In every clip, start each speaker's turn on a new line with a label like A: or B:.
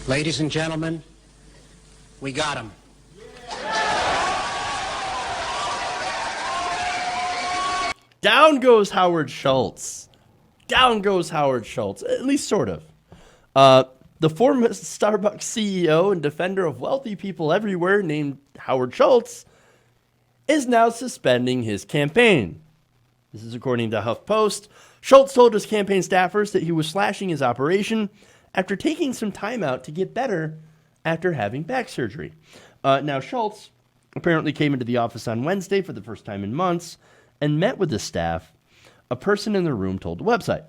A: Ladies and gentlemen, we got him.
B: Down goes Howard Schultz. Down goes Howard Schultz, at least sort of. The former Starbucks CEO and defender of wealthy people everywhere named Howard Schultz is now suspending his campaign. This is according to HuffPost. Schultz told his campaign staffers that he was slashing his operation after taking some time out to get better after having back surgery. Now, Schultz apparently came into the office on Wednesday for the first time in months and met with the staff. A person in the room told the website.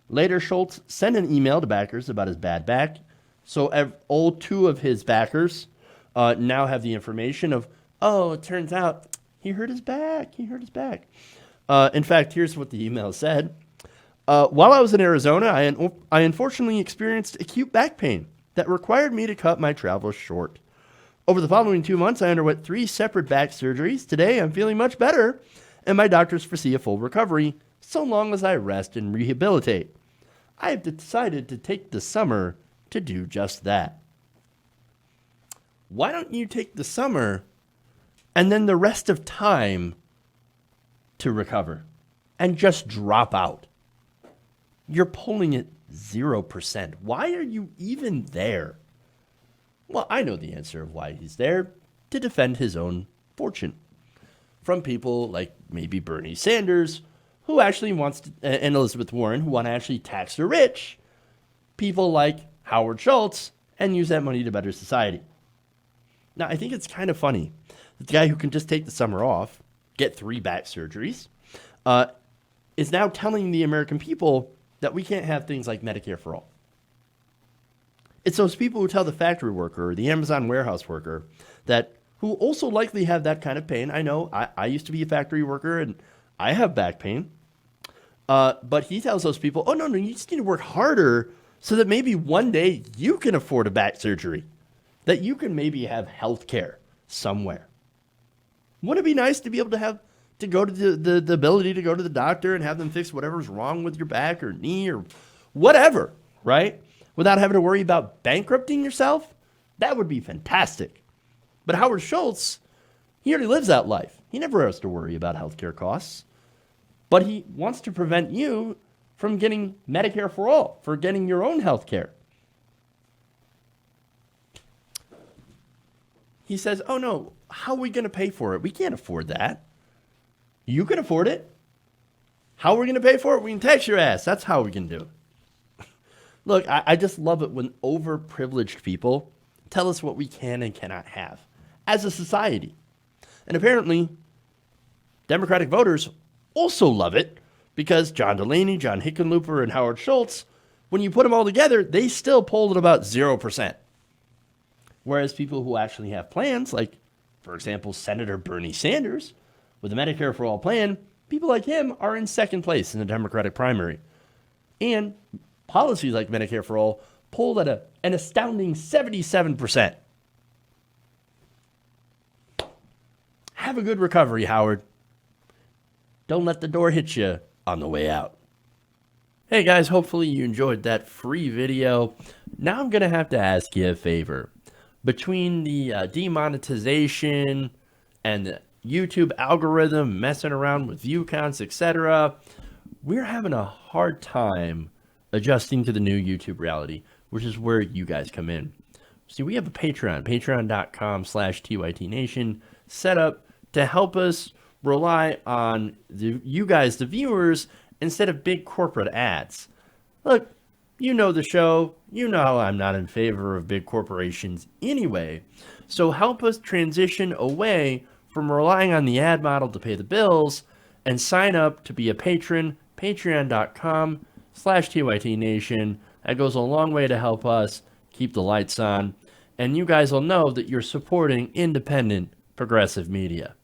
B: Later, Schultz sent an email to backers about his bad back. So all two of his backers now have the information of, oh, it turns out he hurt his back. He hurt his back. In fact, here's what the email said. While I was in Arizona, I unfortunately experienced acute back pain that required me to cut my travels short. Over the following 2 months, I underwent 3 separate back surgeries. Today, I'm feeling much better, and my doctors foresee a full recovery so long as I rest and rehabilitate. I have decided to take the summer to do just that. Why don't you take the summer and then the rest of time to recover and just drop out? You're pulling it 0%. Why are you even there? Well, I know the answer of why he's there: to defend his own fortune from people like maybe Bernie Sanders, who actually wants to, and Elizabeth Warren, who want to actually tax the rich, people like Howard Schultz, and use that money to better society. Now, I think it's kind of funny that the guy who can just take the summer off, get 3 back surgeries, is now telling the American people that we can't have things like Medicare for all. It's those people who tell the factory worker or the Amazon warehouse worker that, who also likely have that kind of pain. I know, I used to be a factory worker and I have back pain. But he tells those people, oh, no, you just need to work harder so that maybe one day you can afford a back surgery, that you can maybe have health care somewhere. Wouldn't it be nice to be able to have to go to the ability to go to the doctor and have them fix whatever's wrong with your back or knee or whatever, right? Without having to worry about bankrupting yourself? That would be fantastic. But Howard Schultz, he already lives that life. He never has to worry about healthcare costs. But he wants to prevent you from getting Medicare for all, for getting your own health care. He says, oh no, how are we going to pay for it? We can't afford that. You can afford it. How are we going to pay for it? We can tax your ass. That's how we can do it. Look, I just love it when overprivileged people tell us what we can and cannot have as a society. And apparently, Democratic voters also love it because John Delaney, John Hickenlooper, and Howard Schultz, when you put them all together, they still polled at about 0%. Whereas people who actually have plans, like, for example, Senator Bernie Sanders, with the Medicare for All plan, people like him are in second place in the Democratic primary. And policies like Medicare for All polled at an astounding 77%. Have a good recovery, Howard. Don't let the door hit you on the way out. Hey guys, hopefully you enjoyed that free video. Now I'm going to have to ask you a favor. Between the demonetization and the YouTube algorithm messing around with view counts, etc., we're having a hard time adjusting to the new YouTube reality, which is where you guys come in. See, we have a Patreon, patreon.com/TYTNation, set up to help us rely on you guys, the viewers, instead of big corporate ads. Look, you know the show. You know I'm not in favor of big corporations anyway. So help us transition away from relying on the ad model to pay the bills and sign up to be a patron, patreon.com/TYTNation. That goes a long way to help us keep the lights on. And you guys will know that you're supporting independent progressive media.